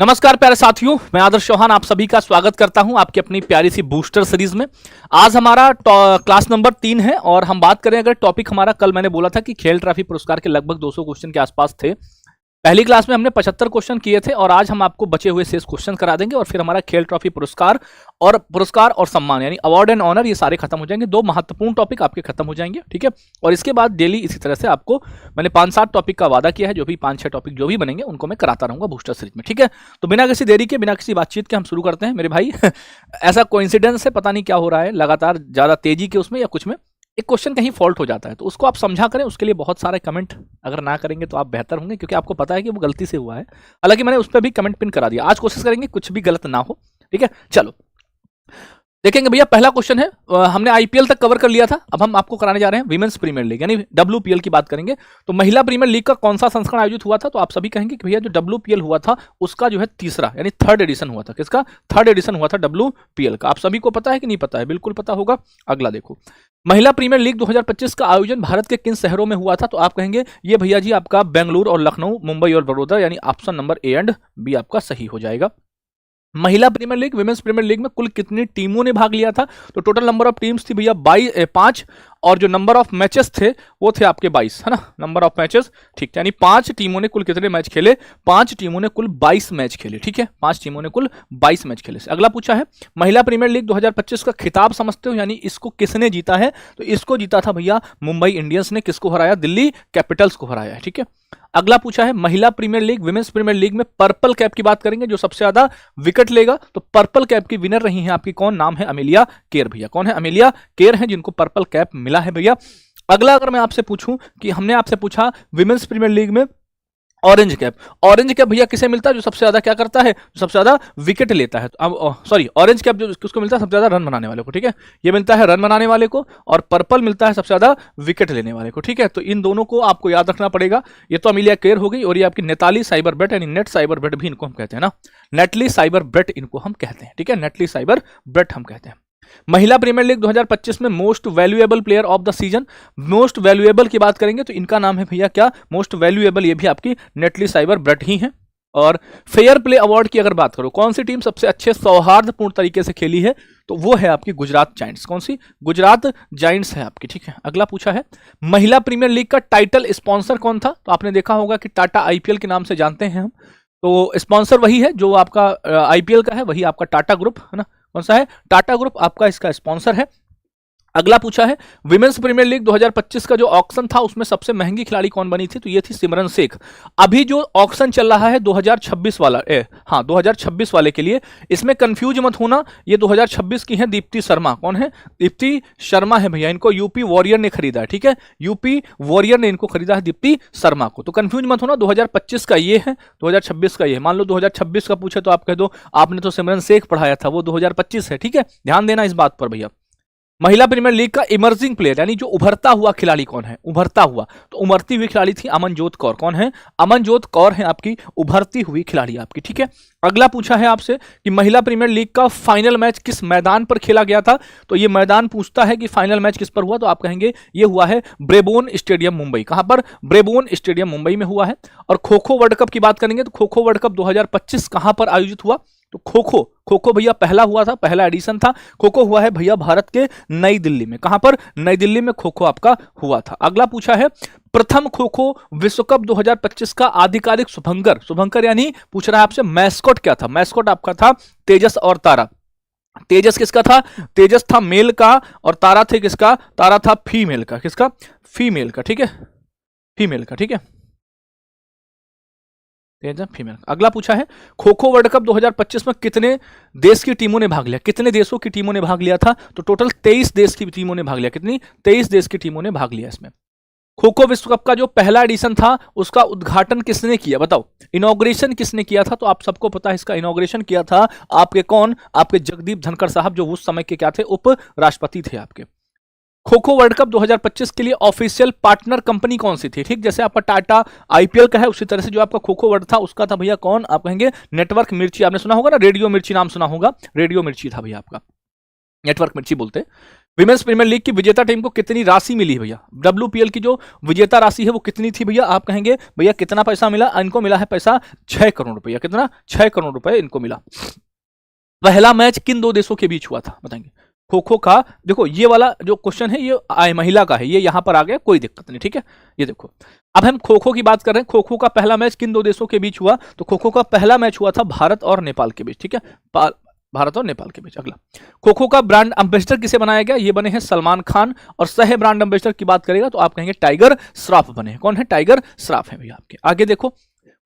नमस्कार प्यारे साथियों, मैं आदर्श चौहान आप सभी का स्वागत करता हूं आपकी अपनी प्यारी सी बूस्टर सीरीज में। आज हमारा क्लास नंबर 3 है और हम बात करें, अगर टॉपिक हमारा कल मैंने बोला था कि खेल ट्रॉफी पुरस्कार के लगभग 200 क्वेश्चन के आसपास थे। पहली क्लास में हमने 75 क्वेश्चन किए थे और आज हम आपको बचे हुए शेष क्वेश्चन करा देंगे और फिर हमारा खेल ट्रॉफी पुरस्कार और सम्मान यानी अवार्ड एंड ऑनर ये सारे खत्म हो जाएंगे। दो महत्वपूर्ण टॉपिक आपके खत्म हो जाएंगे, ठीक है। और इसके बाद डेली इसी तरह से आपको मैंने 5-7 टॉपिक का वादा किया है, जो भी 5-6 टॉपिक जो भी बनेंगे उनको मैं कराता रहूंगा बूस्टर सीरीज में, ठीक है। तो बिना किसी देरी के, बिना किसी बातचीत के हम शुरू करते हैं मेरे भाई। ऐसा कोइंसिडेंस है, पता नहीं क्या हो रहा है, लगातार ज्यादा तेजी के उसमें या कुछ में एक क्वेश्चन कहीं फॉल्ट हो जाता है, तो उसको आप समझा करें। उसके लिए बहुत सारे कमेंट अगर ना करेंगे तो आप बेहतर होंगे, क्योंकि आपको पता है कि वो गलती से हुआ है। हालांकि मैंने उस पर भी कमेंट पिन करा दिया। आज कोशिश करेंगे कुछ भी गलत ना हो, ठीक है। चलो देखेंगे भैया, पहला क्वेश्चन है, हमने आईपीएल तक कवर कर लिया था, अब हम आपको कराने जा रहे हैं विमेंस प्रीमियर लीग यानी डब्ल्यूपीएल की बात करेंगे। तो महिला प्रीमियर लीग का कौन सा संस्करण आयोजित हुआ था? तो आप सभी कहेंगे कि भैया जो डब्ल्यूपीएल हुआ था उसका जो है तीसरा यानी थर्ड एडिशन हुआ था। किसका? थर्ड एडिशन हुआ था डब्ल्यूपीएल का। आप सभी को पता है कि नहीं पता है? बिल्कुल पता होगा। अगला देखो, महिला प्रीमियर लीग 2025 का आयोजन भारत के किन शहरों में हुआ था? तो आप कहेंगे ये भैया जी आपका बेंगलुरु और लखनऊ, मुंबई और बड़ौदा, यानी option number A and B आपका सही हो जाएगा। महिला premier league, women's premier league में कुल कितनी टीमों ने भाग लिया था? तो टोटल नंबर ऑफ टीम्स थी भैया 5 और जो नंबर ऑफ मैचेस थे वो थे आपके 22, है ना। नंबर ऑफ मैचेस, ठीक, यानी 5 टीमों ने कुल कितने मैच खेले? 5 टीमों ने कुल 22 मैच खेले, ठीक है। 5 टीमों ने कुल 22 मैच खेले। अगला पूछा है, महिला प्रीमियर लीग 2025 का खिताब समझते हो, यानी इसको किसने जीता है? तो इसको जीता था भैया मुंबई इंडियंस ने। किसको हराया? दिल्ली कैपिटल्स को हराया है, ठीक है। अगला पूछा है, महिला premier league, women's premier league में पर्पल कैप की बात करेंगे, जो सबसे ज्यादा विकेट लेगा। तो पर्पल कैप की विनर रही है आपकी कौन? नाम है अमेलिया केर भैया। कौन है? अमेलिया केर है, जिनको पर्पल कैप मिला है भैया। अगला अगर मैं आपसे पूछूं कि हमने आपसे पूछा विमेंस प्रीमियर लीग में ऑरेंज कैप, ऑरेंज कैप भैया किसे मिलता है? जो सबसे ज्यादा क्या करता है? जो सबसे ज्यादा विकेट लेता है। अब सॉरी, ऑरेंज कैप जो किसको मिलता है? सबसे ज्यादा रन बनाने वाले को, ठीक है। ये मिलता है रन बनाने वाले को, और पर्पल मिलता है सबसे ज्यादा विकेट लेने वाले को, ठीक है। तो इन दोनों को आपको याद रखना पड़ेगा। ये तो अमिलिया केर हो गई, और ये आपकी नेताली साइबर ब्रेट यानी नेट साइबर ब्रेट भी इनको हम कहते हैं ना। नेटली साइबर ब्रेट इनको हम कहते हैं, ठीक है। नेटली साइबर ब्रेट हम कहते हैं। महिला प्रीमियर लीग 2025 में most valuable player of the season, most valuable की बात करेंगे तो इनका नाम है भैया क्या? मोस्ट वैल्यूएबल, ये भी आपकी नेटली साइबर ब्रेट ही है। और फेयर प्ले अवार्ड की अगर बात करो, कौन सी टीम सबसे अच्छे सौहार्दपूर्ण तरीके से खेली है? तो वो है आपकी गुजरात जायंट्स। कौन सी? गुजरात जायंट्स है आपकी, ठीक है। अगला पूछा है, महिला प्रीमियर लीग का टाइटल स्पॉन्सर कौन था? तो आपने देखा होगा कि टाटा आईपीएल के नाम से जानते हैं हम, तो स्पॉन्सर वही है जो आपका आईपीएल का है, वही आपका टाटा ग्रुप है ना। कौन सा है? टाटा ग्रुप आपका इसका स्पॉन्सर है। अगला पूछा है, विमेंस प्रीमियर लीग 2025 का जो ऑक्शन था उसमें सबसे महंगी खिलाड़ी कौन बनी थी? तो ये थी सिमरन शेख। अभी जो ऑक्शन चल रहा है 2026 वाला, 2026 वाले के लिए, इसमें कंफ्यूज मत होना, ये 2026 की है दीप्ति शर्मा। कौन है? दीप्ति शर्मा है भैया। इनको यूपी वॉरियर ने खरीदा है, ठीक है। यूपी वॉरियर ने इनको खरीदा है दीप्ति शर्मा को। तो कंफ्यूज मत होना, 2025 का ये है, 2026 का ये है। मान लो 2026 का पूछे तो आप कह दो आपने तो सिमरन शेख पढ़ाया था, वो 2025 है, ठीक है। ध्यान देना इस बात पर भैया। महिला प्रीमियर लीग का इमर्जिंग प्लेयर यानी जो उभरता हुआ खिलाड़ी कौन है? उभरता हुआ, तो उभरती हुई खिलाड़ी थी अमनजोत कौर। कौन है? अमनजोत कौर है आपकी उभरती हुई खिलाड़ी आपकी, ठीक है। अगला पूछा है आपसे कि महिला प्रीमियर लीग का फाइनल मैच किस मैदान पर खेला गया था? तो ये मैदान पूछता है कि फाइनल मैच किस पर हुआ, तो आप कहेंगे ये हुआ है ब्रेबोन स्टेडियम मुंबई। कहां पर? ब्रेबोन स्टेडियम मुंबई में हुआ है। और खो खो वर्ल्ड कप की बात करेंगे तो खो खो वर्ल्ड कप 2025 कहां पर आयोजित हुआ? तो खो खो भैया पहला हुआ था, पहला एडिशन था। खो खो हुआ है भैया भारत के नई दिल्ली में। कहां पर? नई दिल्ली में खो खो आपका हुआ था। अगला पूछा है, प्रथम खो खो विश्व कप 2025 का आधिकारिक शुभंकर यानी पूछ रहा है आपसे मैस्कॉट क्या था? मैस्कॉट आपका था तेजस और तारा। तेजस किसका था? तेजस था मेल का, और तारा थे किसका? तारा था फीमेल का। किसका? फीमेल का, ठीक है। फीमेल का, ठीक है। फीमेल। अगला पूछा है, खो खो वर्ल्ड कप 2025 में कितने देश की टीमों ने भाग लिया? कितने देशों की टीमों ने भाग लिया था? तो टोटल 23 देश की टीमों ने भाग लिया। कितनी? 23 देश की टीमों ने भाग लिया इसमें। खो खो विश्व कप का जो पहला एडिशन था उसका उद्घाटन किसने किया? बताओ, इनॉग्रेशन किसने किया था? तो आप सबको पता है इसका इनॉग्रेशन किया था आपके कौन? आपके जगदीप धनखड़ साहब, जो उस समय के क्या थे? उप राष्ट्रपति थे आपके। खो खो वर्ल्ड कप 2025 के लिए ऑफिशियल पार्टनर कंपनी कौन सी थी? ठीक, जैसे आपका टाटा आईपीएल का है उसी तरह से जो आपका खो खो वर्ल्ड था उसका था भैया कौन? आप कहेंगे नेटवर्क मिर्ची। आपने सुना होगा ना, रेडियो मिर्ची नाम सुना होगा, रेडियो मिर्ची था भैया आपका, नेटवर्क मिर्ची बोलते। विमेंस प्रीमियर लीग की विजेता टीम को कितनी राशि मिली है भैया? WPL की जो विजेता राशि है वो कितनी थी भैया? आप कहेंगे भैया कितना पैसा मिला? इनको मिला है पैसा 6 करोड़ रुपया। कितना? 6 करोड़ रुपए इनको मिला। पहला मैच किन दो देशों के बीच हुआ था बताएंगे? खो खो का, देखो ये वाला जो क्वेश्चन है ये महिला का है, ये यहां पर आ गया, कोई दिक्कत नहीं, ठीक है। ये देखो अब हम खो खो की बात कर रहे हैं। खो खो का पहला मैच किन दो देशों के बीच हुआ? तो खो खो का पहला मैच हुआ था भारत और नेपाल के बीच, ठीक है, भारत और नेपाल के बीच। अगला, खो खो का ब्रांड एम्बेसडर किसे बनाया गया? ये बने हैं सलमान खान। और सह ब्रांड एम्बेसडर की बात करेगा तो आप कहेंगे टाइगर श्रॉफ बने हैं। कौन है? टाइगर श्रॉफ है भैया आपके। आगे देखो,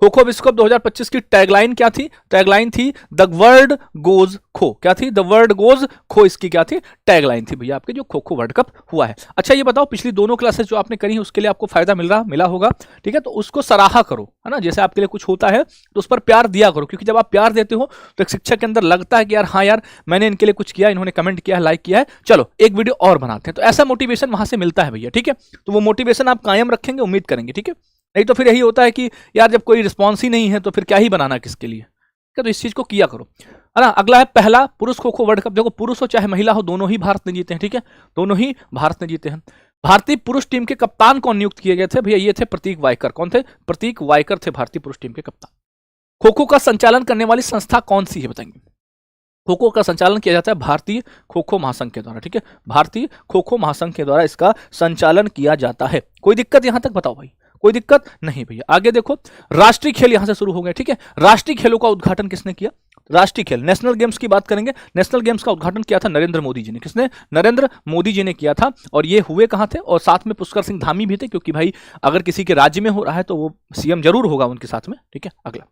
खो खो विश्व कप 2025 की टैगलाइन क्या थी? टैगलाइन थी द वर्ल्ड गोज खो। क्या थी? द वर्ल्ड गोज खो, इसकी क्या थी? टैगलाइन थी भैया आपके, जो खो खो वर्ल्ड कप हुआ है। अच्छा ये बताओ, पिछली दोनों क्लासेस जो आपने करी है उसके लिए आपको फायदा मिला होगा, ठीक है, तो उसको सराहा करो, है ना। जैसे आपके लिए कुछ होता है तो उस पर प्यार दिया करो, क्योंकि जब आप प्यार देते हो तो एक शिक्षक के अंदर लगता है कि यार हाँ यार मैंने इनके लिए कुछ किया, इन्होंने कमेंट किया है, लाइक किया है, चलो एक वीडियो और बनाते हैं। तो ऐसा मोटिवेशन वहां से मिलता है भैया, ठीक है। तो वो मोटिवेशन आप कायम रखेंगे, उम्मीद करेंगे, ठीक है। नहीं तो फिर यही होता है कि यार जब कोई रिस्पॉन्स ही नहीं है तो फिर क्या ही बनाना किसके लिए, क्या, तो इस चीज को किया करो, है ना। अगला है पहला पुरुष खो खो वर्ल्ड कप। देखो पुरुष हो चाहे महिला हो, दोनों ही भारत ने जीते हैं, ठीक है, दोनों ही भारत ने जीते हैं। भारतीय पुरुष टीम के कप्तान कौन नियुक्त किए गए थे भैया? ये थे प्रतीक वायकर। कौन थे? प्रतीक वायकर थे भारतीय पुरुष टीम के कप्तान। खो खो का संचालन करने वाली संस्था कौन सी है बताएंगे? खो खो का संचालन किया जाता है भारतीय खो खो महासंघ के द्वारा, ठीक है, भारतीय खो खो महासंघ के द्वारा इसका संचालन किया जाता है। कोई दिक्कत यहां तक बताओ भाई? कोई दिक्कत नहीं भैया। आगे देखो, राष्ट्रीय खेल यहां से शुरू हो गए, ठीक है। राष्ट्रीय खेलों का उद्घाटन किसने किया? राष्ट्रीय खेल, नेशनल गेम्स की बात करेंगे। नेशनल गेम्स का उद्घाटन किया था नरेंद्र मोदी जी ने। किसने? नरेंद्र मोदी जी ने किया था। और ये हुए कहां थे? और साथ में पुष्कर सिंह धामी भी थे, क्योंकि भाई अगर किसी के राज्य में हो रहा है तो वो सीएम जरूर होगा उनके साथ में, ठीक है। अगला,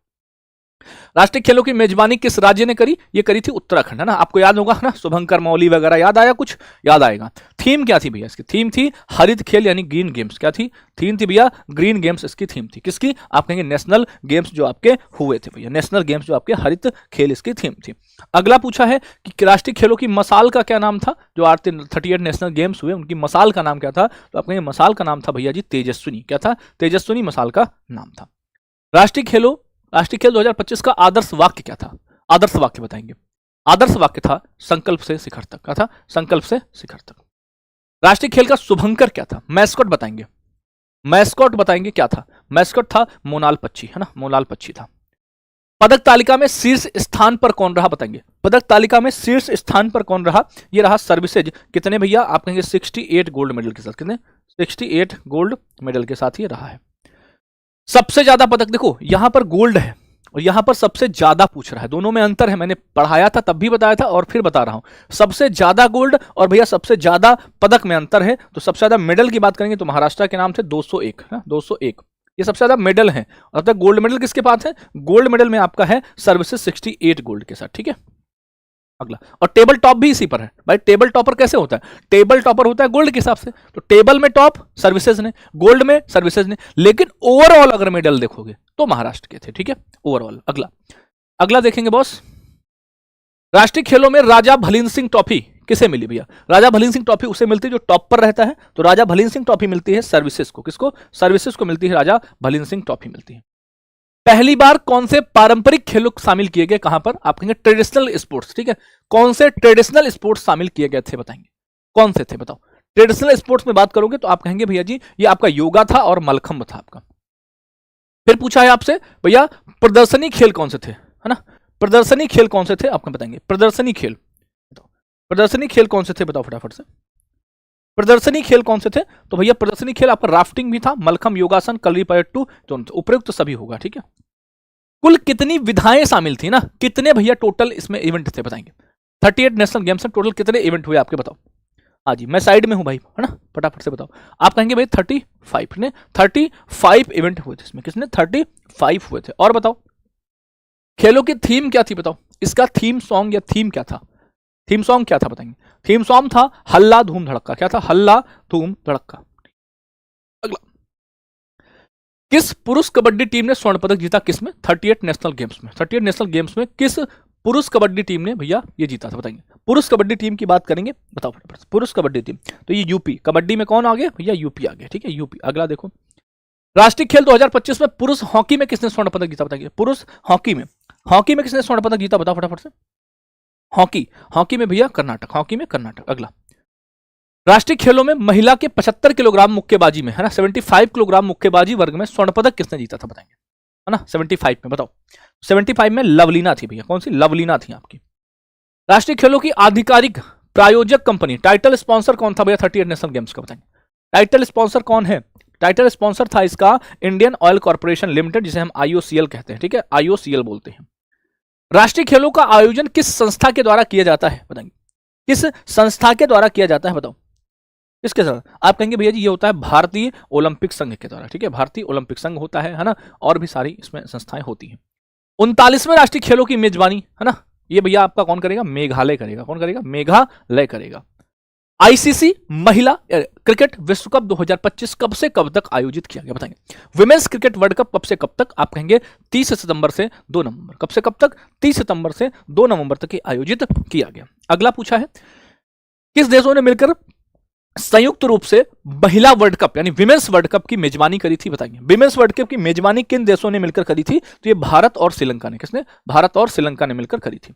राष्ट्रीय खेलों की मेजबानी किस राज्य ने करी? ये करी थी उत्तराखंड, है ना। आपको याद होगा ना, शुभंकर मौली वगैरह, याद आया? कुछ याद आएगा। थीम क्या थी भैया इसकी? थीम थी हरित खेल यानी ग्रीन गेम्स। क्या थी? थीम थी भैया ग्रीन गेम्स, इसकी थीम थी। किसकी? आप कहेंगे नेशनल गेम्स जो आपके हुए थे भैया, नेशनल गेम्स जो आपके हरित खेल, इसकी थीम थी। अगला पूछा है कि राष्ट्रीय खेलों की मसाल का क्या नाम था? जो 38 नेशनल गेम्स हुए उनकी मसाल का नाम क्या था? तो आप कहेंगे मसाल का नाम था भैया जी तेजस्विनी। क्या था? तेजस्विनी मसाल का नाम था। राष्ट्रीय खेल 2025 का आदर्श वाक्य क्या था? आदर्श वाक्य बताएंगे। आदर्श वाक्य था संकल्प से शिखर तक। क्या था? संकल्प से शिखर तक। राष्ट्रीय खेल का शुभंकर क्या था? मैस्कॉट बताएंगे। मैस्कॉट बताएंगे क्या था? मैस्कॉट था मोनाल पक्षी, है ना, मोनाल पक्षी था। पदक तालिका में शीर्ष स्थान पर कौन रहा बताएंगे? पदक तालिका में शीर्ष स्थान पर कौन रहा? ये रहा सर्विसेज। कितने भैया? आप कहेंगे 68 गोल्ड मेडल के साथ। कितने? 68 गोल्ड मेडल के साथ ये रहा है। सबसे ज्यादा पदक, देखो यहां पर गोल्ड है और यहां पर सबसे ज्यादा पूछ रहा है, दोनों में अंतर है। मैंने पढ़ाया था तब भी बताया था और फिर बता रहा हूं, सबसे ज्यादा गोल्ड और भैया सबसे ज्यादा पदक में अंतर है। तो सबसे ज्यादा मेडल की बात करेंगे तो महाराष्ट्र के नाम थे 201, 201, ये सबसे ज्यादा मेडल है। और तक गोल्ड मेडल किसके पास है? गोल्ड मेडल में आपका है सर्विसेज 68 गोल्ड के साथ, ठीक है। अगला, और टेबल टॉप भी इसी पर है भाई। टेबल टॉपर कैसे होता है? टेबल टॉपर होता है गोल्ड के हिसाब से, तो टेबल में टॉप सर्विसेज ने, गोल्ड में सर्विसेज ने, लेकिन ओवरऑल अगर मेडल देखोगे तो महाराष्ट्र के थे, ठीक है, ओवरऑल। अगला देखेंगे बॉस, राष्ट्रीय खेलों में राजा भलीन सिंह ट्रॉफी किसे मिली भैया? राजा भलीन सिंह ट्रॉफी उसे मिलती है जो टॉप पर रहता है, तो राजा भलीन सिंह ट्रॉफी मिलती है सर्विसेज को। किसको? सर्विसेज को मिलती है राजा भलीन सिंह ट्रॉफी मिलती है। पहली बार कौन से पारंपरिक खेलों शामिल किए गए? कहां पर? आप कहेंगे ट्रेडिशनल स्पोर्ट्स, ठीक है। कौन से ट्रेडिशनल स्पोर्ट्स शामिल किए गए थे बताएंगे? कौन से थे बताओ? ट्रेडिशनल स्पोर्ट्स में बात करोगे तो आप कहेंगे भैया जी ये आपका योगा था और मलखंब था आपका। फिर पूछा है आपसे भैया प्रदर्शनी खेल कौन से थे, है ना, प्रदर्शनी खेल कौन से थे आपको बताएंगे। प्रदर्शनी खेल, प्रदर्शनी खेल कौन से थे बताओ फटाफट से। प्रदर्शनी खेल कौन से थे? तो भैया प्रदर्शनी खेल आपका राफ्टिंग भी था, मलखम, योगासन, कलरीपयट्टू, तो उपयुक्त सभी होगा, ठीक है। कुल कितनी विधाएं शामिल थी ना, कितने भैया टोटल इसमें इवेंट थे बताएंगे? 38 नेशनल गेम्स में टोटल कितने इवेंट हुए आपके बताओ? हाँ जी मैं साइड में हूं भाई, है ना, फटाफट से बताओ। आप कहेंगे भाई 35 ने, 35 इवेंट हुए थे इसमें। किसने? 35 हुए थे। और बताओ खेलों की थीम क्या थी बताओ? इसका थीम सॉन्ग या थीम क्या था? थीम सॉन्ग क्या था बताएंगे? थीम सॉन्ग था हल्ला धूम धड़क्का। क्या था? हल्ला धूम धड़क्का। अगला, किस पुरुष कबड्डी टीम ने स्वर्ण पदक जीता? किसमें? 38 नेशनल गेम्स में। 38 नेशनल गेम्स में किस पुरुष कबड्डी टीम ने भैया ये जीता था बताएंगे? पुरुष कबड्डी टीम की बात करेंगे, बताओ फटाफट। पुरुष कबड्डी टीम, तो ये यूपी कबड्डी में कौन आ गया भैया? यूपी आ गया, ठीक है, यूपी। अगला देखो, राष्ट्रीय खेल 2025 में पुरुष हॉकी में किसने स्वर्ण पदक जीता बताइए? पुरुष हॉकी में, हॉकी में किसने स्वर्ण पदक जीता बताओ फटाफट से। हॉकी में भैया कर्नाटक, हॉकी में कर्नाटक। अगला, राष्ट्रीय खेलों में महिला के 75 किलोग्राम मुक्केबाजी में, है ना, 75 किलोग्राम मुक्केबाजी वर्ग में स्वर्ण पदक किसने जीता था बताएंगे, है ना, 75 में बताओ। 75 में लवलीना थी भैया, कौन सी, लवलीना थी आपकी। राष्ट्रीय खेलों की आधिकारिक प्रायोजक कंपनी, टाइटल स्पॉन्सर कौन था भैया 38 नेशनल गेम्स का बताएंगे। टाइटल स्पॉन्सर कौन है, टाइटल स्पॉन्सर था इसका इंडियन ऑयल कॉर्पोरेशन लिमिटेड, जिसे हम आईओसीएल कहते हैं, ठीक है, आईओसीएल बोलते हैं। राष्ट्रीय खेलों का आयोजन किस संस्था के द्वारा किया जाता है बताएंगे, किस संस्था के द्वारा किया जाता है बताओ, किसके साथ। आप कहेंगे भैया जी ये होता है भारतीय ओलंपिक संघ के द्वारा, ठीक है, भारतीय ओलंपिक संघ होता है ना, और भी सारी इसमें संस्थाएं होती हैं। 39वें राष्ट्रीय खेलों की मेजबानी, है ना, ये भैया आपका कौन करेगा, मेघालय करेगा। कौन करेगा, मेघालय करेगा। आईसीसी महिला क्रिकेट विश्व कप 2025 कब से कब तक आयोजित किया गया बताएंगे। विमेंस क्रिकेट वर्ल्ड कप कब से कब तक, आप कहेंगे 30 सितंबर से 2 नवंबर। कब से कब तक, 30 सितंबर से 2 नवंबर तक आयोजित किया गया। अगला पूछा है, किस देशों ने मिलकर संयुक्त रूप से महिला वर्ल्ड कप यानी विमेंस वर्ल्ड कप की मेजबानी करी थी बताएंगे। विमेंस वर्ल्ड कप की मेजबानी किन देशों ने मिलकर करी थी, तो ये भारत और श्रीलंका ने, किसने, भारत और श्रीलंका ने मिलकर करी थी।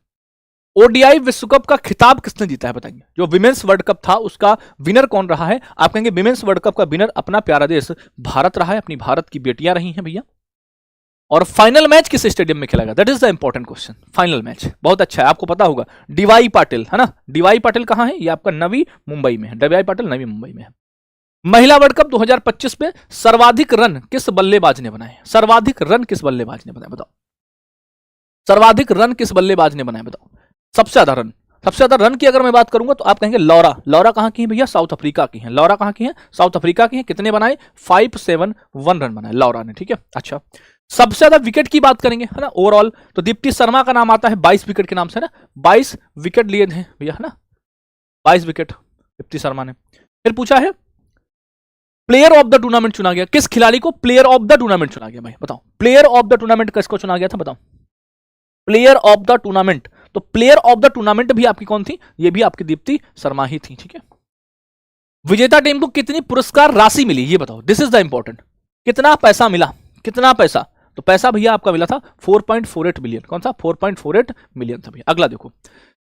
ओडीआई विश्व कप का खिताब किसने जीता है बताएंगे। जो विमेंस वर्ल्ड कप था उसका विनर कौन रहा है, आप कहेंगे विमेंस वर्ल्ड कप का विनर अपना प्यारा देश भारत रहा है, अपनी भारत की बेटियां रही हैं भैया। और फाइनल मैच किस स्टेडियम में खेला गया, that is the important question. Final match बहुत अच्छा है, आपको पता होगा, डीवाई पाटिल, है ना, डीवाई पाटिल कहां है, ये आपका नवी मुंबई में है, डीवाई पाटिल नवी मुंबई में है। महिला वर्ल्ड कप 2025 में सर्वाधिक रन किस बल्लेबाज ने बनाए, सर्वाधिक रन किस बल्लेबाज ने बनाए बताओ, सर्वाधिक रन किस बल्लेबाज ने बनाए बताओ। सबसे ज्यादा रन, सबसे ज्यादा रन की अगर मैं बात करूंगा तो आप कहेंगे लौरा। लौरा कहां की है भैया, साउथ अफ्रीका की है। लौरा कहां की है, साउथ अफ्रीका की है। कितने बनाए, 571 रन बनाए लौरा ने, ठीक है। अच्छा, सबसे ज्यादा विकेट की बात करेंगे, है ना, ओवरऑल, तो दीप्ति शर्मा का नाम आता है 22 विकेट के नाम से, ना, 22 विकेट लिए थे भैया, है ना, 22 विकेट दीप्ति शर्मा ने। फिर पूछा है प्लेयर ऑफ द टूर्नामेंट चुना गया, किस खिलाड़ी को प्लेयर ऑफ द टूर्नामेंट चुना गया भाई बताओ। प्लेयर ऑफ द टूर्नामेंट किसको चुना गया था बताओ, प्लेयर ऑफ द टूर्नामेंट। तो प्लेयर ऑफ द टूर्नामेंट भी आपकी कौन थी, ये भी आपकी दीप्ति शर्मा ही थी, ठीक है। विजेता टीम को कितनी पुरस्कार राशि मिली ये बताओ, दिस इज द इंपॉर्टेंट। कितना पैसा मिला, कितना पैसा, तो पैसा भैया आपका मिला था 4.48 मिलियन। कौन सा, 4.48 मिलियन था भैया। अगला देखो,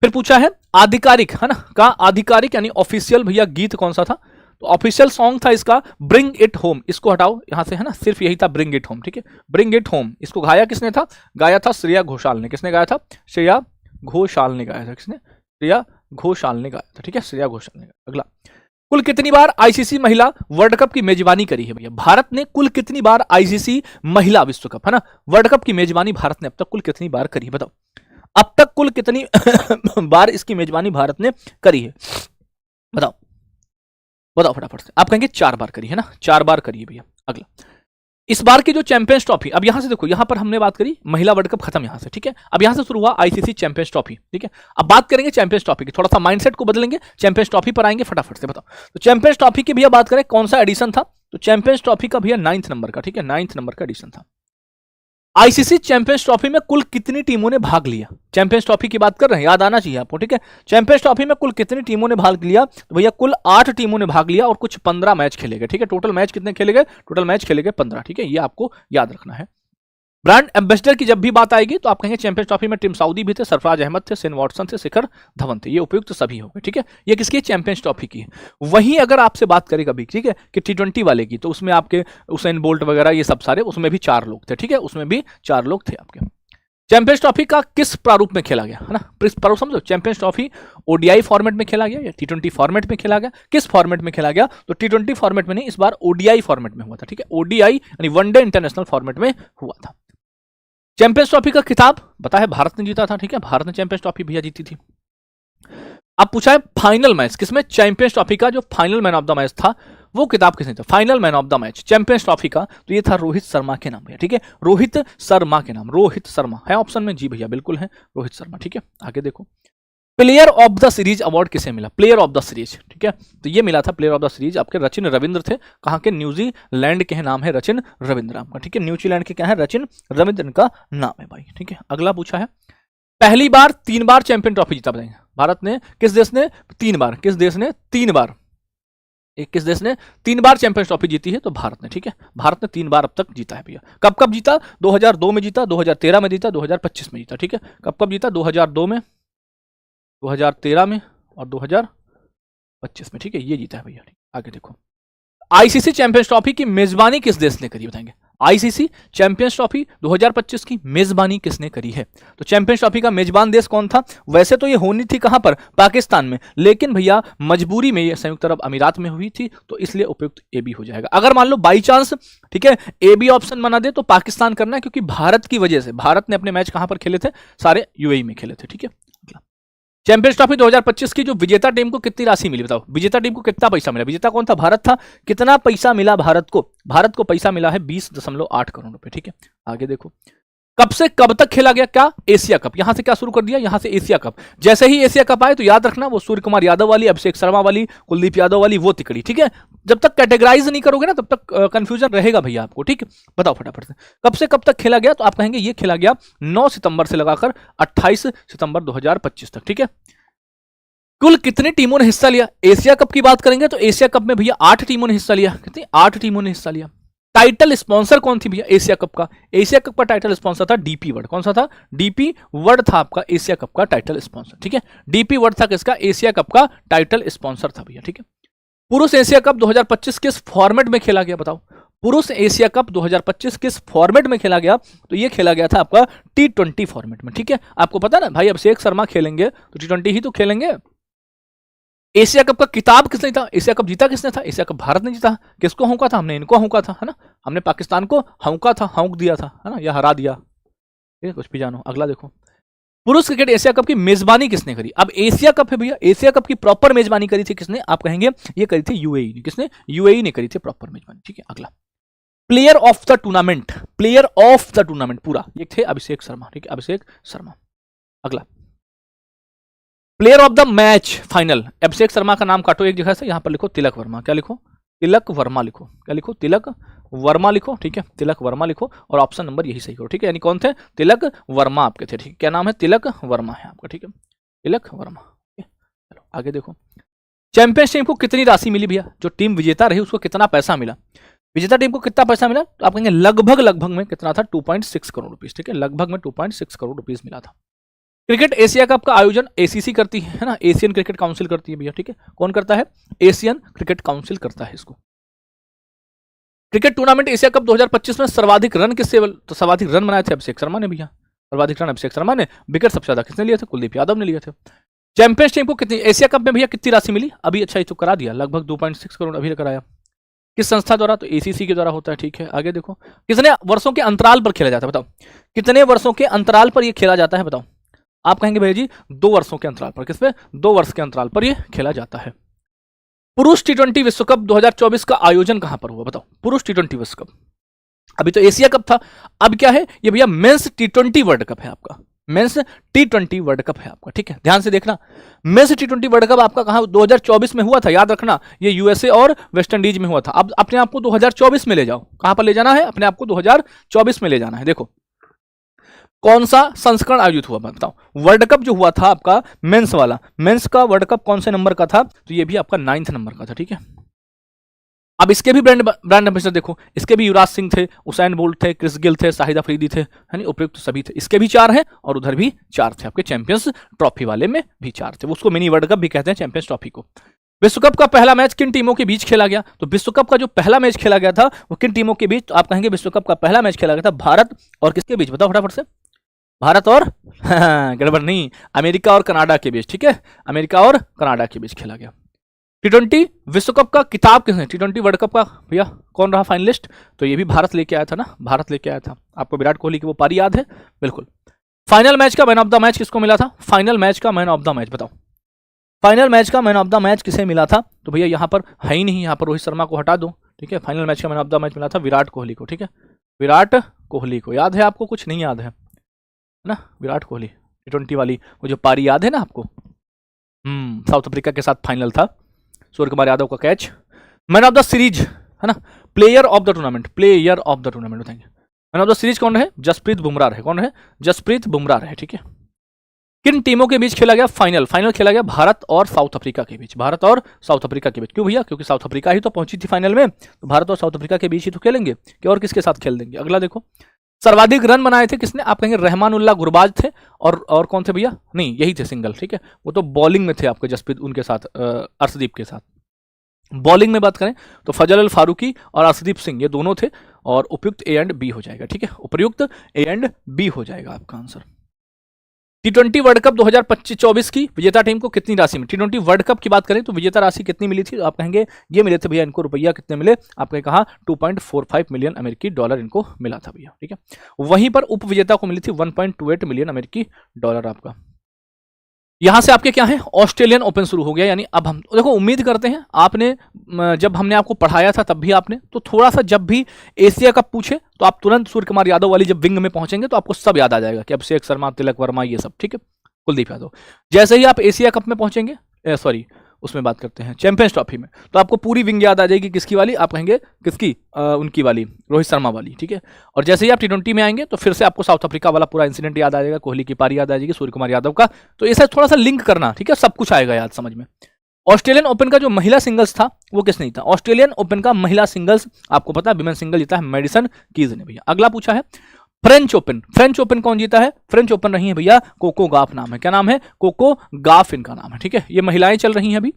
फिर पूछा है आधिकारिक, है ना, का आधिकारिक यानी ऑफिशियल भैया गीत कौन सा था, तो ऑफिशियल सॉन्ग था इसका ब्रिंग इट होम। इसको हटाओ यहां से, है ना, सिर्फ यही था ब्रिंग इट होम, ठीक है, ब्रिंग इट होम। इसको गाया किसने था, गाया था श्रेया घोषाल ने। किसने गाया था, श्रेया घोषाल ने गाया था। किसने, श्रेया घोषाल ने गाया था, ठीक है, श्रेया घोषाल ने। अगला, कुल कितनी बार आईसीसी महिला वर्ल्ड कप की मेजबानी करी है भैया, भारत ने कुल कितनी बार आईसीसी महिला विश्व कप, है ना, वर्ल्ड कप की मेजबानी भारत ने अब तक कुल कितनी बार करी है बताओ। अब तक कुल कितनी बार इसकी मेजबानी भारत ने करी है बताओ, बताओ फटाफट से। आप कहेंगे 4 बार करी है ना, 4 बार करी है भैया। अगला, इस बार की जो चैंपियंस ट्रॉफी, अब यहां से देखो, यहां पर हमने बात करी महिला वर्ल्ड कप खत्म यहां से, ठीक है। अब यहां से शुरू हुआ आईसीसी चैंपियंस ट्रॉफी, ठीक है। अब बात करेंगे चैंपियंस ट्रॉफी की, थोड़ा सा माइंडसेट को बदलेंगे, चैंपियंस ट्रॉफी पर आएंगे, फटाफट से बताओ। तो चैंपियंस ट्रॉफी की भैया बात करें कौन सा एडिशन था, तो चैंपियंस ट्रॉफी का भैया 9th नंबर का, ठीक है, 9th नंबर का एडिशन था। आईसीसी चैंपियंस ट्रॉफी में कुल कितनी टीमों ने भाग लिया, चैंपियंस ट्रॉफी की बात कर रहे हैं, याद आना चाहिए आपको, ठीक है। चैंपियंस ट्रॉफी में कुल कितनी टीमों ने भाग लिया, तो भैया कुल 8 टीमों ने भाग लिया और कुछ 15 मैच खेले गए, ठीक है। टोटल मैच कितने खेले गए, टोटल मैच खेले गए 15, ठीक है, ये आपको याद रखना है। ब्रांड एम्बेसडर की जब भी बात आएगी तो आप कहेंगे चैंपियंस ट्रॉफी में टिम साउदी भी थे, सरफराज अहमद थे, शेन वॉटसन थे, शिखर धवन थे, ये उपयुक्त तो सभी हो गए, ठीक है। ये किसकी, चैंपियंस ट्रॉफी की है। वहीं अगर आपसे बात करें कभी, ठीक है, कि T20 वाले की, तो उसमें आपके उसेन बोल्ट वगैरह ये सब सारे, उसमें भी 4 लोग थे, ठीक है, उसमें भी 4 लोग थे आपके। चैंपियंस ट्रॉफी का किस प्रारूप में खेला गया, है ना, प्रारूप समझो। चैंपियंस ट्रॉफी ओडीआई फॉर्मेट में खेला गया या T20 फॉर्मेट में खेला गया, किस फॉर्मेट में खेला गया, तो T20 फॉर्मेट में नहीं, इस बार ओडीआई फॉर्मेट में हुआ था, ठीक है, ओडीआई यानी वनडे इंटरनेशनल फॉर्मेट में हुआ था। चैंपियंस ट्रॉफी का खिताब पता है भारत ने जीता था, ठीक है, भारत ने चैंपियंस ट्रॉफी भैया जीती थी। अब पूछा है फाइनल मैच किसमें, चैंपियंस ट्रॉफी का जो final man of the match था वो किताब किसने था, final man of the match champions trophy का, तो ये था रोहित शर्मा के नाम भैया, ठीक है, रोहित शर्मा के नाम, रोहित शर्मा है ऑप्शन में, जी भैया बिल्कुल है रोहित शर्मा, ठीक है। आगे देखो, player of the series award किसे मिला, प्लेयर ऑफ द सीरीज, ठीक है, तो ये मिला था प्लेयर ऑफ द सीरीज आपके रचिन रविंद्र थे। कहां के, न्यूजीलैंड के हैं, नाम है रचिन रविंद्र आपका, ठीक है, न्यूजीलैंड के क्या है, रचिन रविंद्र का नाम है भाई, ठीक है। अगला पूछा है पहली बार 3 बार चैंपियन ट्रॉफी जीता बताएंगे भारत ने, किस देश ने 3 बार, किस देश ने 3 बार, किस देश ने 3 बार चैंपियंस ट्रॉफी जीती है, तो भारत ने, ठीक है, भारत ने 3 बार अब तक जीता है भैया। कब कब जीता, 2002 में जीता, 2013 में जीता, 2025 में जीता, ठीक है। कब कब जीता, 2002 में, 2013 में और 2025 25 में, ठीक है, ये जीता है भैया। आगे देखो, आईसीसी चैंपियंस ट्रॉफी की मेजबानी किस देश ने करी, बताएंगे। आईसीसी चैंपियंस ट्रॉफी 2025 की मेजबानी किसने करी है? तो चैंपियंस ट्रॉफी का मेजबान देश कौन था? वैसे तो ये होनी थी कहां पर, पाकिस्तान में, लेकिन भैया मजबूरी में ये संयुक्त अरब अमीरात में हुई थी, तो इसलिए उपयुक्त ए बी हो जाएगा। अगर मान लो बाई चांस, ठीक है, ए बी ऑप्शन बना दे तो पाकिस्तान करना है, क्योंकि भारत की वजह से, भारत ने अपने मैच कहां पर खेले थे, सारे यूएई में खेले थे, ठीक है। चैंपियंस ट्रॉफी 2025 की जो विजेता टीम को कितनी राशि मिली, बताओ। विजेता टीम को कितना पैसा मिला? विजेता कौन था? भारत था। कितना पैसा मिला भारत को? भारत को पैसा मिला है 20.8 करोड़ रुपए, ठीक है। आगे देखो, कब से कब तक खेला गया? क्या? Asia cup. यहां से क्या शुरू कर दिया? यहां से एशिया कप। जैसे ही एशिया कप आए तो याद रखना, वो सूर्य कुमार यादव वाली, अभिषेक शर्मा वाली, कुलदीप यादव वाली वो तिकड़ी, ठीक है। जब तक कैटेगराइज नहीं करोगे ना, तब तक कंफ्यूजन रहेगा भैया आपको, ठीक है। बताओ फटाफट से, कब से कब तक खेला गया? तो आप कहेंगे ये खेला गया 9 सितंबर से लगाकर 28 सितंबर 2025 तक, ठीक है। कुल कितनी टीमों ने हिस्सा लिया? एशिया कप की बात करेंगे तो एशिया कप में भैया 8 टीमों ने हिस्सा लिया। कितनी? 8 टीमों ने हिस्सा लिया। टाइटल स्पॉन्सर कौन थी भैया एशिया कप का? एशिया कप का टाइटल स्पॉन्सर था डीपी वर्ल्ड। कौन सा था? डीपी वर्ल्ड था आपका एशिया कप का टाइटल स्पॉन्सर, ठीक है। डीपी वर्ल्ड था किसका? एशिया कप का टाइटल स्पॉन्सर था भैया, ठीक है। पुरुष एशिया कप 2025 किस फॉर्मेट में खेला गया, बताओ। पुरुष एशिया कप 2025 किस फॉर्मेट में खेला गया? तो ये खेला गया था आपका T20 फॉर्मेट में, ठीक है। आपको पता ना भाई, अभिषेक शर्मा खेलेंगे तो T20 ही तो खेलेंगे। एशिया कप का किताब किसने जीता? एशिया कप जीता किसने था? एशिया कप भारत ने जीता। किसको हौंका था? हमने इनको हौंका था, है ना। हमने पाकिस्तान को हौंका था, हौंक दिया था, है ना, या हरा दिया, ठीक है। कुछ भी जानो। अगला देखो, पुरुष क्रिकेट एशिया कप की मेजबानी किसने करी? अब एशिया कप है भैया, एशिया कप की प्रॉपर मेजबानी करी थी किसने? आप कहेंगे ये करी थी यूएई ने। किसने? यूएई ने करी थी प्रॉपर मेजबानी, ठीक है। अगला, player of the tournament, player of the tournament पूरा ये थे अभिषेक शर्मा, ठीक है, अभिषेक शर्मा। अगला, player of the match final, Abhishek Sharma का नाम काटो एक जगह से, यहां पर लिखो तिलक वर्मा। क्या लिखो? तिलक वर्मा लिखो। क्या लिखो? तिलक वर्मा लिखो, ठीक है। तिलक वर्मा लिखो और ऑप्शन नंबर यही सही करो, ठीक है। यानी कौन थे? तिलक वर्मा आपके थे, ठीक है। क्या नाम है? तिलक वर्मा है आपका, ठीक है, तिलक वर्मा। चलो आगे देखो, चैंपियंस टीम को कितनी राशि मिली भैया? जो टीम विजेता रही उसको कितना पैसा मिला? विजेता टीम को कितना पैसा मिला? तो आप कहेंगे लगभग में कितना था? 2.6 करोड़ रुपीज, ठीक है। लगभग में 2.6 करोड़ रुपीज मिला था। क्रिकेट एशिया कप का आयोजन एसीसी करती है ना, एशियन क्रिकेट काउंसिल करती है भैया, ठीक है। कौन करता है? एशियन क्रिकेट काउंसिल करता है इसको। क्रिकेट टूर्नामेंट एशिया कप 2025 में सर्वाधिक रन किससे? तो सर्वाधिक रन बनाए थे अभिषेक शर्मा ने भैया। सर्वाधिक रन अभिषेक शर्मा ने। विकेट सबसे ज्यादा किसने लिए थे? कुलदीप यादव ने लिए थे। चैंपियंस टीम को कितनी एशिया कप में भैया कितनी राशि मिली? अभी अच्छा ये तो करा दिया, लगभग 2.6 करोड़ अभी कराया। किस संस्था द्वारा? तो एसीसी के द्वारा होता है, ठीक है। आगे देखो, कितने वर्षों के अंतराल पर खेला जाता है? बताओ कितने वर्षों के अंतराल पर यह खेला जाता है, बताओ। आप कहेंगे भैया जी 2 वर्षों के अंतराल पर। किस पे? 2 वर्ष के अंतराल पर यह खेला जाता है। पुरुष T20 विश्व कप 2024 का आयोजन कहां पर हुआ, बताओ। पुरुष T20 विश्व कप, अभी तो एशिया कप था, अब क्या है ये भैया? मेंस T20 वर्ल्ड कप है आपका। मेंस T20 वर्ल्ड कप है आपका, ठीक है। ध्यान से देखना, मेंस T20 वर्ल्ड कप आपका कहां 2024 में हुआ था, याद रखना। ये यूएसए और वेस्ट इंडीज में हुआ था। अब अपने आप को 2024 में ले जाओ। कहां पर ले जाना है? अपने आप को 2024 में ले जाना है। देखो कौन सा संस्करण आयोजित हुआ, बताओ। वर्ल्ड कप जो हुआ था आपका मेंस वाला, मेंस का वर्ल्ड कप कौन से नंबर का था? तो ये भी आपका 9th नंबर का था, ठीक है। अब इसके भी ब्रांड एम्बेसडर देखो, इसके भी युवराज सिंह थे, उसैन बोल्ट थे, क्रिस गिल थे, शाहिद अफरीदी थे, यानी उपयुक्त सभी थे। इसके भी 4 हैं और उधर भी 4 थे आपके। चैंपियंस ट्रॉफी वाले में भी 4 थे, उसको मिनी वर्ल्ड कप भी कहते हैं चैंपियंस ट्रॉफी को। विश्व कप का पहला मैच किन टीमों के बीच खेला गया? तो विश्व कप का जो पहला मैच खेला गया था वो किन टीमों के बीच? तो आप कहेंगे विश्व कप का पहला मैच खेला गया था भारत और किसके बीच? बताओ फटाफट से। भारत और गड़बड़ नहीं, अमेरिका और कनाडा के बीच, ठीक है। अमेरिका और कनाडा के बीच खेला गया। T20 विश्व कप का किताब किसने? T20 वर्ल्ड कप का भैया कौन रहा फाइनलिस्ट? तो ये भी भारत लेके आया था ना, भारत लेके आया था। आपको विराट कोहली की वो पारी याद है? बिल्कुल। फाइनल मैच का मैन ऑफ द मैच किसको मिला था? फाइनल मैच का मैन ऑफ द मैच बताओ। फाइनल मैच का मैन ऑफ द मैच किसे मिला था? तो भैया यहाँ पर है ही नहीं, यहाँ पर रोहित शर्मा को हटा दो, ठीक है। फाइनल मैच का मैन ऑफ द मैच मिला था विराट कोहली को, ठीक है। विराट कोहली को। याद है आपको? कुछ नहीं याद है ना? विराट कोहली T20 वाली वो जो पारी याद है ना आपको? साउथ अफ्रीका के साथ फाइनल था, सूर्य कुमार यादव का catch. Man of the series है ना, player of the tournament, player of the tournament बताएंगे। मैन ऑफ द सीरीज कौन है? जसप्रीत बुमराह है। कौन है? जसप्रीत बुमराह है, ठीक है। किन टीमों के बीच खेला गया फाइनल? फाइनल खेला गया भारत और साउथ अफ्रीका के बीच। भारत और साउथ अफ्रीका के बीच। क्यों भैया? क्योंकि साउथ अफ्रीका ही तो पहुंची थी फाइनल में, तो भारत और साउथ अफ्रीका के बीच ही तो खेलेंगे कि और किसके साथ खेल देंगे। अगला देखो, सर्वाधिक रन बनाए थे किसने? आप कहेंगे रहमानुल्लाह गुरबाज थे, और कौन थे भैया? नहीं, यही थे सिंगल, ठीक है, वो तो बॉलिंग में थे आपके जसप्रीत उनके साथ, अर्शदीप के साथ। बॉलिंग में बात करें तो फजल अल फारूकी और अर्शदीप सिंह, ये दोनों थे, और उपयुक्त ए एंड बी हो जाएगा, ठीक है, उपयुक्त ए एंड बी हो जाएगा आपका आंसर। T20 वर्ल्ड कप 2025-24 की विजेता टीम को कितनी राशि में? T20 वर्ल्ड कप की बात करें तो विजेता राशि कितनी मिली थी? आप कहेंगे ये मिले थे भैया, इनको रुपया कितने मिले? आपने कहा 2.45 मिलियन अमेरिकी डॉलर इनको मिला था भैया, ठीक है। वहीं पर उप विजेता को मिली थी 1.28 मिलियन अमेरिकी डॉलर आपका। यहां से आपके क्या है? ऑस्ट्रेलियन ओपन शुरू हो गया, यानी अब हम देखो, उम्मीद करते हैं आपने, जब हमने आपको पढ़ाया था तब भी आपने तो थोड़ा सा, जब भी एशिया कप पूछे तो आप तुरंत सूर्य कुमार यादव वाली जब विंग में पहुंचेंगे तो आपको सब याद आ जाएगा कि अभिषेक शर्मा, तिलक वर्मा, ये सब, ठीक है, कुलदीप यादव। जैसे ही आप एशिया कप में पहुंचेंगे, सॉरी उसमें बात करते हैं चैंपियंस ट्रॉफी में, तो आपको पूरी विंग याद आ जाएगी। किसकी वाली? आप कहेंगे किसकी? उनकी वाली, रोहित शर्मा वाली, ठीक है। और जैसे ही आप T20 में आएंगे तो फिर से आपको साउथ अफ्रीका वाला पूरा इंसिडेंट याद आ जाएगा, कोहली की पारी याद आ जाएगी, सूर्य कुमार यादव का। तो ऐसा थोड़ा सा लिंक करना, ठीक है, सब कुछ आएगा याद समझ में। ऑस्ट्रेलियन ओपन का जो महिला सिंगल्स था वो किसने जीता? ऑस्ट्रेलियन ओपन का महिला सिंगल्स आपको पता है विमेन सिंगल जीता है मैडिसन कीज ने भैया। अगला पूछा है फ्रेंच ओपन, फ्रेंच ओपन कौन जीता है? फ्रेंच ओपन नहीं है भैया, कोको गाफ नाम है। क्या नाम है? कोको गाफ इनका नाम है, ठीक है। ये महिलाएं चल रही हैं अभी।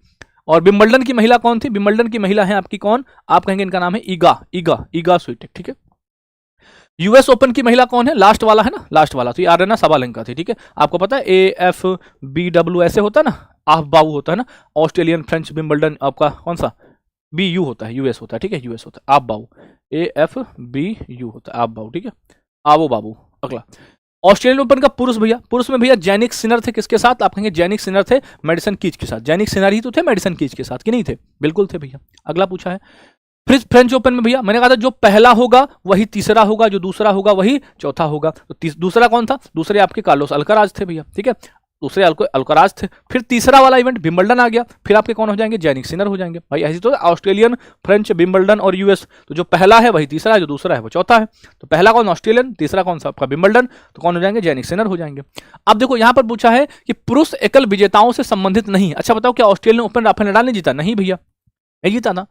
और विंबलडन की महिला कौन थी? विंबलडन की महिला है आपकी कौन? आप कहेंगे इनका नाम है ईगा स्विटेक, ठीक है। यूएस ओपन की महिला कौन है? लास्ट वाला है ना, लास्ट वाला, तो ये आर्यना सबालेंका थी, ठीक है। आपको पता है AFBW ऐसे होता है ना, आफ बाऊ होता है ना, ऑस्ट्रेलियन, फ्रेंच, विंबलडन आपका कौन सा? BU होता है, यूएस होता है, ठीक है, यूएस होता है, आप बाऊ, AFBU होता है, आप बाऊ, ठीक है, आवो बाबू। अगला ऑस्ट्रेलियन ओपन का पुरुष भैया, पुरुष में भैया जैनिक सिनर थे, किसके साथ? आप कहेंगे जैनिक सिनर थे मेडिसन कीज के साथ। जैनिक सिनर ही तो थे मेडिसन कीज के साथ, कि नहीं थे? बिल्कुल थे भैया। अगला पूछा है फ्रेंच ओपन में भैया, मैंने कहा था जो पहला होगा वही तीसरा होगा, जो दूसरा होगा वही चौथा होगा। तो दूसरा कौन था? दूसरे आपके कार्लोस अल्कराज थे भैया, ठीक है, दूसरे अल्कराज थे। फिर तीसरा वाला इवेंट विंबलडन आ गया, फिर आपके कौन हो जाएंगे? जैनिक सिनर हो जाएंगे भाई। ऐसी तो ऑस्ट्रेलियन, फ्रेंच, विंबलडन और यूएस, तो जो पहला है वही तीसरा है, जो दूसरा है वो चौथा है। तो पहला कौन? ऑस्ट्रेलियन, तीसरा कौन सा आपका? विंबलडन, तो कौन हो जाएंगे? जैनिक सिनर हो जाएंगे। अब देखो यहां पर पूछा है कि पुरुष एकल विजेताओं से संबंधित नहीं। अच्छा बताओ, क्या ऑस्ट्रेलियन ओपन राफेल नडाल ने जीता? नहीं भैया, नहीं जीता ना।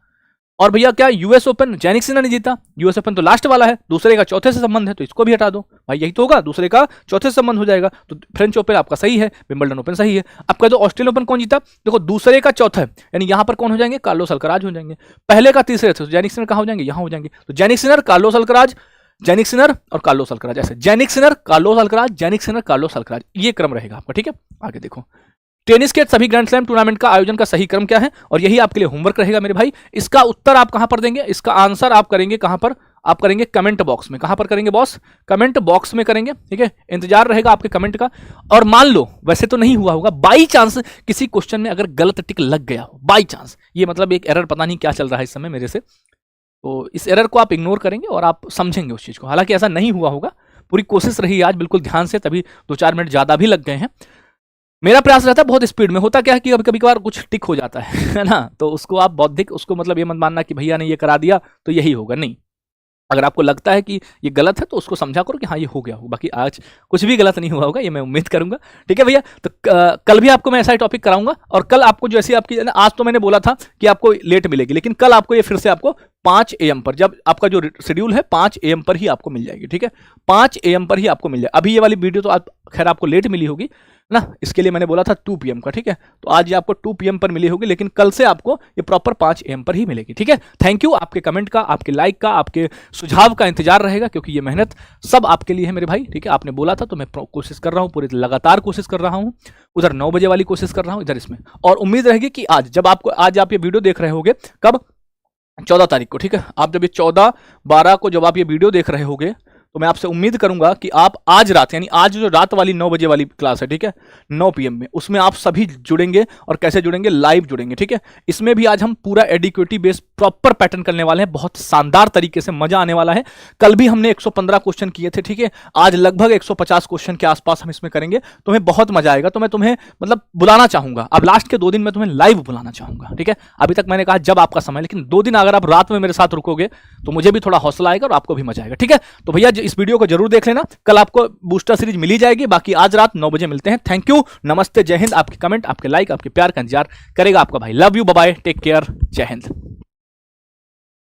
और भैया क्या यूएस ओपन जैनिक सिन्हा ने जीता? यूएस ओपन तो लास्ट वाला है, दूसरे का चौथे से संबंध है, तो इसको भी हटा दो भाई, यही तो होगा, दूसरे का चौथे से संबंध हो जाएगा। तो फ्रेंच ओपन आपका सही है, विंबलडन ओपन सही है। अब कह दो ऑस्ट्रेलियन ओपन कौन जीता? देखो दूसरे का चौथा है, यानी यहां पर कौन हो जाएंगे? कार्लोस अल्कराज हो जाएंगे। पहले का तीसरे थे, तो जैनिक सिनर कहां हो जाएंगे? यहां हो जाएंगे। तो Jannik Sinner, Carlos Alcaraz, Jannik Sinner और कार्लोस अल्कराज, ऐसे Jannik Sinner, Carlos Alcaraz, Jannik Sinner, Carlos Alcaraz, ये क्रम रहेगा आपका, ठीक है। आगे देखो टेनिस के सभी ग्रैंड स्लैम टूर्नामेंट का आयोजन का सही क्रम क्या है? और यही आपके लिए होमवर्क रहेगा मेरे भाई। इसका उत्तर आप कहां पर देंगे? इसका आंसर आप करेंगे कहां पर? आप करेंगे कमेंट बॉक्स में। कहां पर करेंगे बॉस? कमेंट बॉक्स में करेंगे, ठीक है। इंतजार रहेगा आपके कमेंट का। और मान लो, वैसे तो नहीं हुआ होगा, बाई चांस किसी क्वेश्चन में अगर गलत टिक लग गया हो, बाई चांस, ये मतलब एक एरर, पता नहीं क्या चल रहा है इस समय मेरे से, तो इस एरर को आप इग्नोर करेंगे और आप समझेंगे उस चीज को। हालांकि ऐसा नहीं हुआ होगा, पूरी कोशिश रही आज बिल्कुल ध्यान से, तभी 2-4 मिनट ज्यादा भी लग गए हैं। मेरा प्रयास रहता है बहुत स्पीड में। होता क्या है कि कभी कभार कुछ टिक हो जाता है ना, तो उसको आप बौद्धिक, उसको मतलब ये मत मानना कि भैया ने ये करा दिया तो यही होगा, नहीं। अगर आपको लगता है कि ये गलत है तो उसको समझा करो कि हाँ ये हो गया हो। बाकी आज कुछ भी गलत नहीं हुआ होगा, ये मैं उम्मीद करूंगा, ठीक है भैया। तो कल भी आपको मैं ऐसा ही टॉपिक कराऊंगा। और कल आपको जैसे आपकी, आज तो मैंने बोला था कि आपको लेट मिलेगी, लेकिन कल आपको ये फिर से आपको 5 AM पर, जब आपका जो शेड्यूल है 5 AM पर ही आपको मिल जाएगी, ठीक है। 5 AM पर ही आपको मिल जाएगी। अभी ये वाली वीडियो तो आज खैर आपको लेट मिली होगी ना, इसके लिए मैंने बोला था 2 PM का, ठीक है। तो आज ये आपको 2 PM पर मिली होगी, लेकिन कल से आपको ये प्रॉपर 5 AM पर ही मिलेगी, ठीक है। Thank you. आपके कमेंट का, आपके लाइक का, आपके सुझाव का इंतजार रहेगा, क्योंकि ये मेहनत सब आपके लिए है मेरे भाई, ठीक है। आपने बोला था तो मैं कोशिश कर रहा हूँ, पूरी लगातार कोशिश कर रहा हूँ। उधर 9 बजे वाली कोशिश कर रहा हूँ, इधर इसमें, और उम्मीद रहेगी कि आज जब आपको, आज आप ये वीडियो देख रहे होगे कब? 14 तारीख को, ठीक है। आप जब ये 14/12 को जब आप ये वीडियो देख रहे होगे, तो मैं आपसे उम्मीद करूंगा कि आप आज रात, यानी आज जो रात वाली 9 बजे वाली क्लास है, ठीक है, 9 PM में, उसमें आप सभी जुड़ेंगे। और कैसे जुड़ेंगे? लाइव जुड़ेंगे, ठीक है। इसमें भी आज हम पूरा एडिक्वेटी बेस्ड प्रॉपर पैटर्न करने वाले हैं, बहुत शानदार तरीके से, मजा आने वाला है। कल भी हमने 115 क्वेश्चन किए थे, ठीक है। आज लगभग 150 क्वेश्चन के आसपास हम इसमें करेंगे, तुम्हें बहुत मजा आएगा। तो मैं तुम्हें मतलब बुलाना चाहूंगा, अब लास्ट के 2 दिन में तुम्हें लाइव बुलाना चाहूंगा, ठीक है। अभी तक मैंने कहा जब आपका समय, लेकिन 2 दिन अगर आप रात में मेरे साथ रुकोगे तो मुझे भी थोड़ा हौसला आएगा और आपको भी मजा आएगा, ठीक है। तो भैया इस वीडियो को जरूर देख लेना, कल आपको बूस्टर सीरीज मिली जाएगी। बाकी आज रात 9 बजे मिलते हैं। थैंक यू, नमस्ते, जय हिंद। आपके कमेंट, आपके लाइक, आपके प्यार का इंतजार करेगा आपका भाई। Love you, bye bye, take care, जय हिंद।